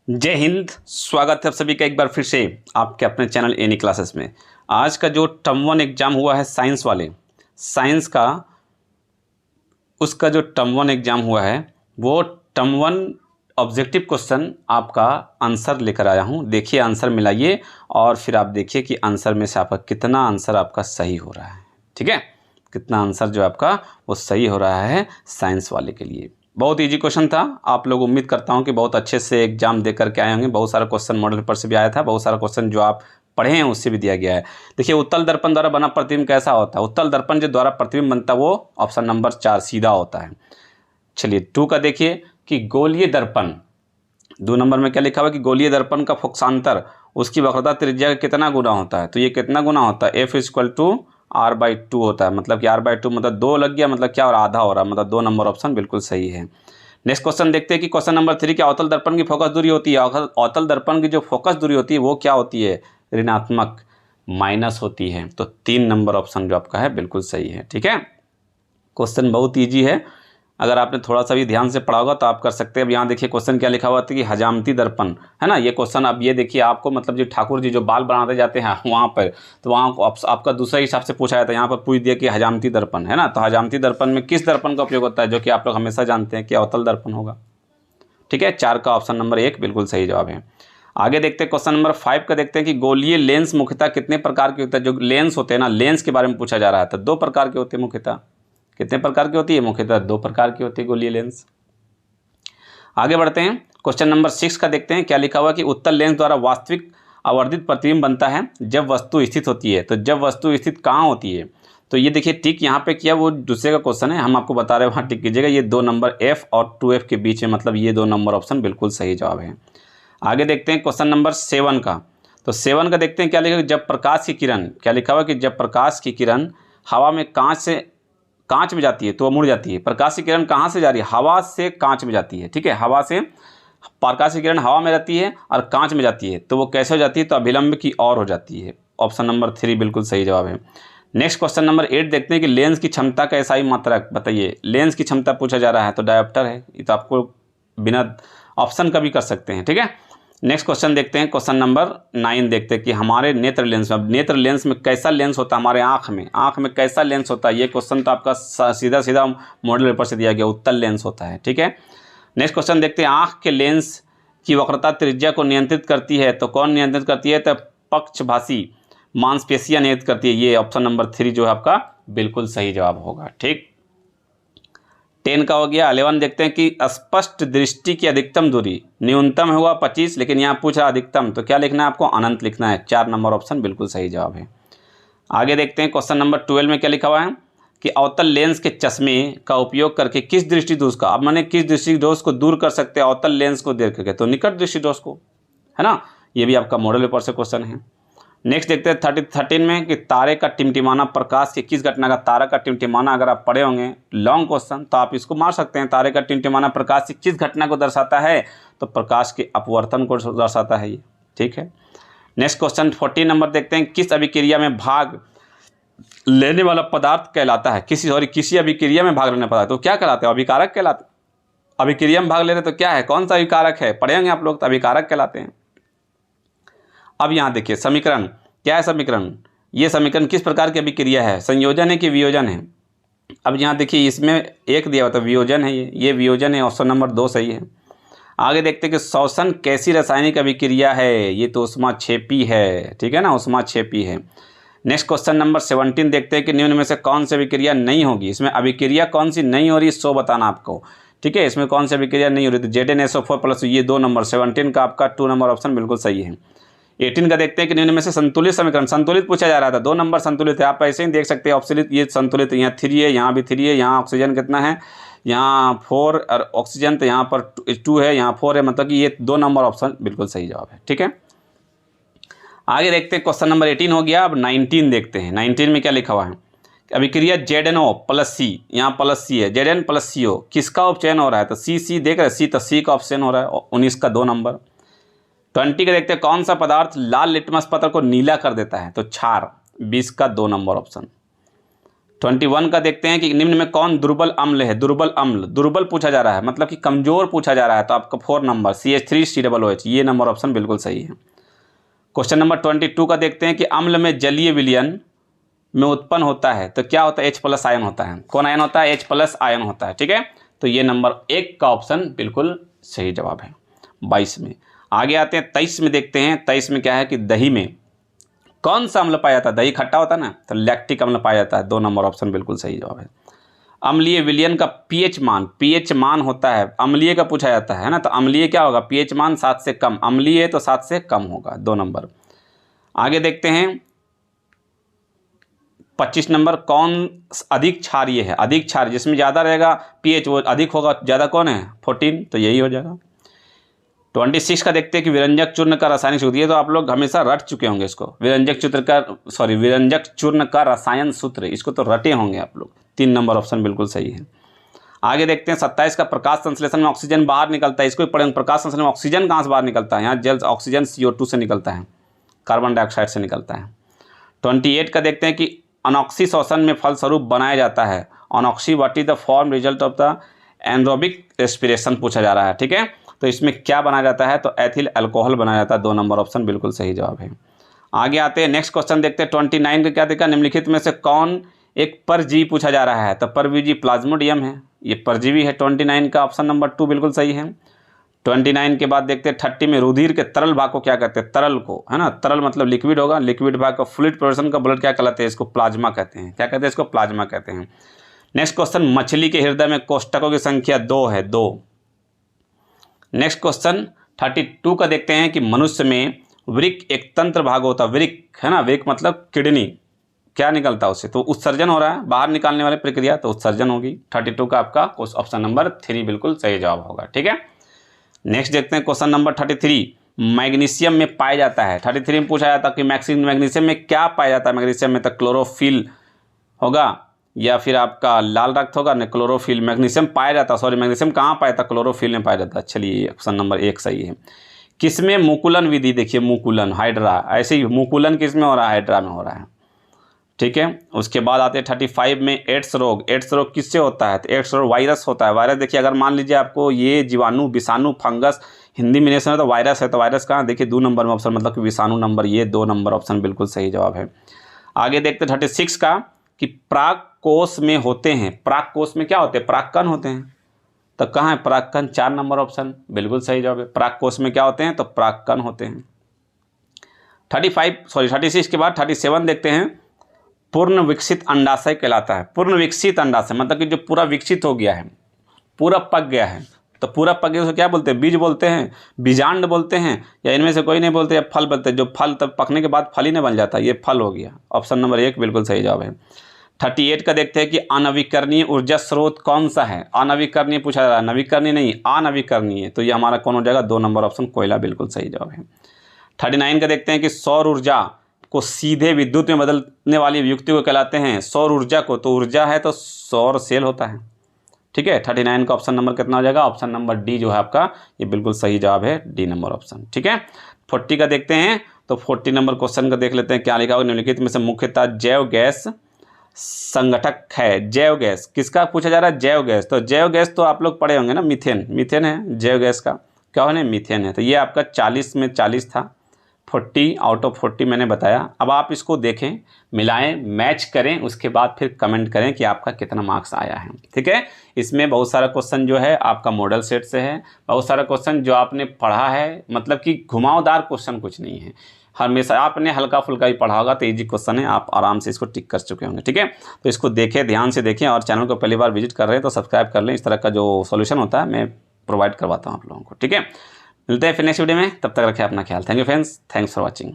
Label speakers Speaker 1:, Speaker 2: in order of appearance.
Speaker 1: जय हिंद। स्वागत है आप सभी का एक बार फिर से आपके अपने चैनल एनी क्लासेस में। आज का जो टर्म 1 एग्ज़ाम हुआ है साइंस वाले, साइंस का उसका जो टर्म 1 एग्ज़ाम हुआ है वो टर्म 1 ऑब्जेक्टिव क्वेश्चन आपका आंसर लेकर आया हूँ। देखिए आंसर मिलाइए और फिर आप देखिए कि आंसर में से आपका कितना आंसर आपका सही हो रहा है। ठीक है, कितना आंसर जो आपका वो सही हो रहा है साइंस वाले के लिए। बहुत इजी क्वेश्चन था। आप लोग उम्मीद करता हूं कि बहुत अच्छे से एग्जाम दे करके आए होंगे। बहुत सारा क्वेश्चन मॉडल पेपर से भी आया था, बहुत सारा क्वेश्चन जो आप पढ़े हैं उससे भी दिया गया है। देखिए उत्तल दर्पण द्वारा बना प्रतिबिंब कैसा होता है। उत्तल दर्पण जो द्वारा प्रतिबिंब बनता है वो ऑप्शन नंबर 4 सीधा होता है। चलिए 2 का देखिए कि गोलीय दर्पण, 2 नंबर में क्या लिखा हुआ कि गोलीय दर्पण का फोकसांतर उसकी वक्रता त्रिज्या का कितना गुना होता है। तो ये कितना गुना होता है, F = R/2 होता है। मतलब कि R/2 मतलब 2 लग गया, मतलब क्या और आधा हो रहा है, मतलब 2 नंबर ऑप्शन बिल्कुल सही है। नेक्स्ट क्वेश्चन देखते हैं कि क्वेश्चन नंबर 3 क्या अवतल दर्पण की फोकस दूरी होती है। अवतल दर्पण की जो फोकस दूरी होती है वो क्या होती है, ऋणात्मक माइनस होती है। तो 3 नंबर ऑप्शन जो आपका है बिल्कुल सही है। ठीक है, क्वेश्चन बहुत ईजी है। अगर आपने थोड़ा सा भी ध्यान से पढ़ा होगा तो आप कर सकते हैं। अब यहाँ देखिए क्वेश्चन क्या लिखा हुआ था कि हजामती दर्पण है ना। ये क्वेश्चन अब ये देखिए आपको मतलब जो ठाकुर जी जो बाल बनाते जाते हैं वहाँ पर, तो वहाँ आपका दूसरे हिसाब से पूछा जाता है। यहाँ पर पूछ दिया कि हजामती दर्पण है ना, तो हजामती दर्पण में किस दर्पण का उपयोग होता है, जो कि आप लोग हमेशा जानते हैं कि अवतल दर्पण होगा। ठीक है, 4 का ऑप्शन नंबर 1 बिल्कुल सही जवाब है। आगे देखते हैं क्वेश्चन नंबर 5 का देखते हैं कि गोलीय लेंस मुख्यतः कितने प्रकार के होते हैं। जो लेंस होते हैं ना, लेंस के बारे में पूछा जा रहा है। तो 2 प्रकार के होते हैं मुख्यतः। कितने प्रकार की होती है, मुख्यतः 2 प्रकार की होती है गोलीय लेंस। आगे बढ़ते हैं क्वेश्चन नंबर 6 का देखते हैं क्या लिखा हुआ कि उत्तल लेंस द्वारा वास्तविक आवर्धित प्रतिबिंब बनता है जब वस्तु स्थित होती है। तो जब वस्तु स्थित कहाँ होती है, तो ये देखिए टिक यहाँ पे किया, वो दूसरे का क्वेश्चन है, हम आपको बता रहे हैं वहाँ टिक कीजिएगा। ये 2 नंबर F और 2F के बीच में, मतलब ये 2 नंबर ऑप्शन बिल्कुल सही जवाब है। आगे देखते हैं क्वेश्चन नंबर 7 का। तो 7 का देखते हैं क्या लिखा, जब प्रकाश की किरण, क्या लिखा हुआ कि जब प्रकाश की किरण हवा में कांच में जाती है तो वो मुड़ जाती है। प्रकाश की किरण कहाँ से जा रही है, हवा से कांच में जाती है। ठीक है, हवा से प्रकाश की किरण हवा में रहती है और कांच में जाती है, तो वो कैसे हो जाती है, तो अभिलंब की ओर हो जाती है। ऑप्शन नंबर 3 बिल्कुल सही जवाब है। नेक्स्ट क्वेश्चन नंबर 8 देखते हैं कि लेंस की क्षमता का एसआई मात्रक बताइए। लेंस की क्षमता पूछा जा रहा है, तो डायोप्टर है। ये तो आपको बिना ऑप्शन का भी कर सकते हैं। ठीक है, नेक्स्ट क्वेश्चन देखते हैं क्वेश्चन नंबर 9 देखते हैं कि हमारे नेत्र लेंस में, अब नेत्र लेंस में कैसा लेंस होता है, हमारे आँख में कैसा लेंस होता है। ये क्वेश्चन तो आपका सीधा सीधा मॉडल पेपर से दिया गया, उत्तल लेंस होता है। ठीक है, नेक्स्ट क्वेश्चन देखते हैं आँख के लेंस की वक्रता त्रिज्या को नियंत्रित करती है। तो कौन नियंत्रित करती है, तो पक्षभाषी मांसपेशियां नियंत्रित करती है। ये ऑप्शन नंबर 3 जो है आपका बिल्कुल सही जवाब होगा। ठीक, 10 का हो गया। 11 देखते हैं कि स्पष्ट दृष्टि की अधिकतम दूरी, न्यूनतम होगा 25, लेकिन यहाँ पूछा अधिकतम, तो क्या लिखना है आपको, अनंत लिखना है। 4 नंबर ऑप्शन बिल्कुल सही जवाब है। आगे देखते हैं क्वेश्चन नंबर 12 में क्या लिखा हुआ है कि अवतल लेंस के चश्मे का उपयोग करके किस दृष्टि दोष का, अब मैंने किस दृष्टि दोष को दूर कर सकते हैं अवतल लेंस को देख करके, तो निकट दृष्टि दोष को, है ना। ये भी आपका मॉडल पेपर से क्वेश्चन है। नेक्स्ट देखते हैं 13 में कि तारे का टिमटिमाना प्रकाश की किस घटना का, तारा का टिमटिमाना अगर आप पढ़े होंगे लॉन्ग क्वेश्चन तो आप इसको मार सकते हैं। तारे का टिमटिमाना प्रकाश की किस घटना को दर्शाता है, तो प्रकाश के अपवर्तन को दर्शाता है ये। ठीक है, नेक्स्ट क्वेश्चन 14 नंबर देखते हैं किस अभिक्रिया में भाग लेने वाला पदार्थ कहलाता है। किसी अभिक्रिया में भाग लेने वाला पदार्थ तो क्या कहलाते हैं, अभिकारक कहलाते हैं। अभिक्रिया में भाग ले रहे तो क्या है, कौन सा अभिकारक है, पढ़े होंगे आप लोग, तो अभिकारक कहलाते हैं। अब यहाँ देखिए समीकरण क्या है, समीकरण, ये समीकरण किस प्रकार की अभिक्रिया है, संयोजन है कि वियोजन है। अब यहाँ देखिए इसमें एक दिया हुआ तो वियोजन है, ये वियोजन है। ऑप्शन नंबर 2 सही है। आगे देखते हैं कि श्वसन कैसी रासायनिक अभिक्रिया है, ये तो ऊष्माक्षेपी है। ठीक है ना, ऊष्माक्षेपी है। नेक्स्ट क्वेश्चन नंबर 17 देखते हैं कि निम्न में से कौन सी अभिक्रिया नहीं होगी। इसमें अभिक्रिया कौन सी नहीं हो रही, सो बताना आपको। ठीक है, इसमें कौन सी अभिक्रिया नहीं हो रही, तो ZnSO4+ ये 2 नंबर, 17 का आपका 2 नंबर ऑप्शन बिल्कुल सही है। 18 का देखते हैं कि निम्न में से संतुलित समीकरण, संतुलित पूछा जा रहा था, 2 नंबर संतुलित है। आप ऐसे ही देख सकते हैं ऑक्सीलित, ये संतुलित, यहाँ 3 है, यहाँ भी 3 है, यहाँ ऑक्सीजन कितना है, यहाँ 4 और ऑक्सीजन, तो यहाँ पर 2 है, यहाँ 4 है, मतलब कि ये 2 नंबर ऑप्शन बिल्कुल सही जवाब है। ठीक है, आगे देखते हैं क्वेश्चन नंबर 18 हो गया। अब 19 देखते हैं। 19 में क्या लिखा हुआ है, अभिक्रिया ZnO+C, यहाँ +C है, Zn+CO किसका उपचयन हो रहा है, तो C देख रहे हैं, C, तो C का ऑप्शन हो रहा है। 19 का 2 नंबर। 20 का देखते हैं कौन सा पदार्थ लाल लिटमस पत्र को नीला कर देता है, तो क्षार, 20 का 2 नंबर ऑप्शन। 21 का देखते हैं कि निम्न में कौन दुर्बल अम्ल है। दुर्बल अम्ल, दुर्बल पूछा जा रहा है मतलब कि कमजोर पूछा जा रहा है, तो आपका 4 नंबर CH3COOH, ये नंबर ऑप्शन बिल्कुल सही है। क्वेश्चन नंबर 22 का देखते हैं कि अम्ल में जलीय विलयन में उत्पन्न होता है तो क्या होता है, H+ आयन होता है। कौन आयन होता है, H+ आयन होता है। ठीक है, तो ये नंबर 1 का ऑप्शन बिल्कुल सही जवाब है 22 में। आगे आते हैं 23 में, देखते हैं 23 में क्या है कि दही में कौन सा अम्ल पाया जाता है। दही खट्टा होता है ना, तो लैक्टिक अम्ल पाया जाता है। 2 नंबर ऑप्शन बिल्कुल सही जवाब है। अम्लीय विलयन का pH मान होता है, अम्लीय का पूछा जाता है ना, तो अम्लीय क्या होगा, pH मान 7 से कम, अम्लीय है तो 7 से कम होगा। 2 नंबर। आगे देखते हैं 25 नंबर, कौन अधिक क्षारीय है। अधिक क्षारीय जिसमें ज़्यादा रहेगा pH, वो अधिक होगा। ज़्यादा कौन है, 14, तो यही हो जाएगा। 26 का देखते हैं कि विरंजक चूर्ण का रासायनिक सूत्र, ये तो आप लोग हमेशा रट चुके होंगे इसको। विरंजक चूर्ण का रसायन सूत्र, इसको तो रटे होंगे आप लोग। 3 नंबर ऑप्शन बिल्कुल सही है। आगे देखते हैं 27 का, प्रकाश संश्लेषण में ऑक्सीजन बाहर निकलता है, इसको भी पढ़ेंगे। प्रकाश संश्लेषण में ऑक्सीजन कहाँ से बाहर निकलता है, यहाँ जल ऑक्सीजन CO2 से निकलता है, कार्बन डाइऑक्साइड से निकलता है। 28 का देखते हैं कि अनॉक्सी श्वसन में फलस्वरूप बनाया जाता है। अनॉक्सी, what is the form result of the anaerobic respiration पूछा जा रहा है। ठीक है, तो इसमें क्या बनाया जाता है, तो एथिल अल्कोहल बनाया जाता है। 2 नंबर ऑप्शन बिल्कुल सही जवाब है। आगे आते हैं नेक्स्ट क्वेश्चन देखते हैं 29 का, क्या देखा, निम्नलिखित में से कौन एक परजीवी पूछा जा रहा है, तो परजीवी प्लाज्मोडियम है, ये परजीवी है। 29 का ऑप्शन नंबर 2 बिल्कुल सही है। 29 के बाद देखते हैं 30 में, रुधिर के तरल भाग को क्या कहते हैं, तरल को, है ना, तरल मतलब लिक्विड होगा, लिक्विड भाग का फ्लूइड पोर्शन का ब्लड क्या कहलाते हैं, इसको प्लाज्मा कहते हैं। क्या कहते हैं, इसको प्लाज्मा कहते हैं। नेक्स्ट क्वेश्चन, मछली के हृदय में कोष्ठकों की संख्या 2 है, 2। नेक्स्ट क्वेश्चन 32 का देखते हैं कि मनुष्य में वृक्क एक तंत्र भाग होता है। वृक्क है ना, वृक्क मतलब किडनी, क्या निकलता है उससे, तो उत्सर्जन हो रहा है, बाहर निकालने वाली प्रक्रिया, तो उत्सर्जन होगी। 32 का आपका ऑप्शन नंबर 3 बिल्कुल सही जवाब होगा। ठीक है, नेक्स्ट देखते हैं क्वेश्चन नंबर 33, मैग्नीशियम में पाया जाता है। 33 में पूछा जाता है कि मैग्नीशियम में क्या पाया जाता है। मैग्नीशियम में तो क्लोरोफिल होगा या फिर आपका लाल रक्त होगा न, क्लोरोफिल। मैग्नीशियम पाया जाता है, सॉरी मैग्नीशियम कहाँ पाया था, क्लोरोफिल में पाया जाता है। चलिए ऑप्शन नंबर 1 सही है। किसमें मुकुलन विधि, देखिए मुकुलन, हाइड्रा, ऐसे ही मुकुलन किसमें हो रहा है, हाइड्रा में हो रहा है। ठीक है, उसके बाद आते हैं 35 में, एड्स रोग। एड्स रोग किससे होता है, तो एड्स रोग वायरस होता है। वायरस देखिए, अगर मान लीजिए आपको ये जीवाणु, विषाणु, फंगस हिंदी में नहीं सुना तो वायरस है, तो वायरस कहाँ, देखिए 2 नंबर में ऑप्शन, मतलब कि विषाणु नंबर, ये 2 नंबर ऑप्शन बिल्कुल सही जवाब है। आगे देखते हैं 36 का कि प्राक कोष में होते हैं। प्राक कोष में क्या होते हैं, प्राक्कण होते हैं, तो कहाँ है प्राक्कण, 4 नंबर ऑप्शन बिल्कुल सही जवाब है। प्राक कोष में क्या होते हैं, तो प्राक्कण होते हैं। 36 के बाद 37 देखते हैं, पूर्ण विकसित अंडाशय कहलाता है। पूर्ण विकसित अंडाशय मतलब कि जो पूरा विकसित हो गया है, पूरा पक गया है, तो पूरा पक गया उसे क्या बोलते हैं, बीज बोलते हैं, बीजांड बोलते हैं, या इनमें से कोई नहीं बोलते, या फल बोलते हैं। जो फल तब पकने के बाद फल ही नहीं बन जाता, ये फल हो गया। ऑप्शन नंबर 1 बिल्कुल सही जवाब है। 38 का देखते हैं कि अनवीकरणीय ऊर्जा स्रोत कौन सा है। अनवीकरणीय पूछा जा रहा है, नवीकरणीय नहीं, अनवीकरणीय, तो ये हमारा कौन हो जाएगा, 2 नंबर ऑप्शन कोयला बिल्कुल सही जवाब है। 39 का देखते हैं कि सौर ऊर्जा को सीधे विद्युत में बदलने वाली युक्ति को कहलाते हैं। सौर ऊर्जा को, तो ऊर्जा है तो सौर सेल होता है। ठीक है, 39 का ऑप्शन नंबर कितना हो जाएगा, ऑप्शन नंबर डी जो है आपका, ये बिल्कुल सही जवाब है, डी नंबर ऑप्शन। ठीक है, 40 का देखते हैं, तो 40 नंबर क्वेश्चन का देख लेते हैं, क्या लिखा होगा, निम्नलिखित में से मुख्यतः जैव गैस संगठक है। जैव गैस किसका पूछा जा रहा है, जैव गैस, तो जैव गैस तो आप लोग पढ़े होंगे ना, मीथेन। मीथेन है जैव गैस का, क्या होने, मीथेन है। तो ये आपका 40 में 40 था, 40 आउट ऑफ 40 मैंने बताया। अब आप इसको देखें, मिलाएं, मैच करें, उसके बाद फिर कमेंट करें कि आपका कितना मार्क्स आया है। ठीक है, इसमें बहुत सारा क्वेश्चन जो है आपका मॉडल सेट से है, बहुत सारा क्वेश्चन जो आपने पढ़ा है, मतलब कि घुमावदार क्वेश्चन कुछ नहीं है, हमेशा आपने हल्का फुल्का ही पढ़ा होगा, तो इजी क्वेश्चन है, आप आराम से इसको टिक कर चुके होंगे। ठीक है, तो इसको देखें, ध्यान से देखें, और चैनल को पहली बार विजिट कर रहे हैं तो सब्सक्राइब कर लें। इस तरह का जो सॉल्यूशन होता है मैं प्रोवाइड करवाता हूँ आप लोगों को। ठीक है, मिलते हैं फिर नेक्स्ट वीडियो में, तब तक रखें अपना ख्याल। Thank you friends, thanks for watching.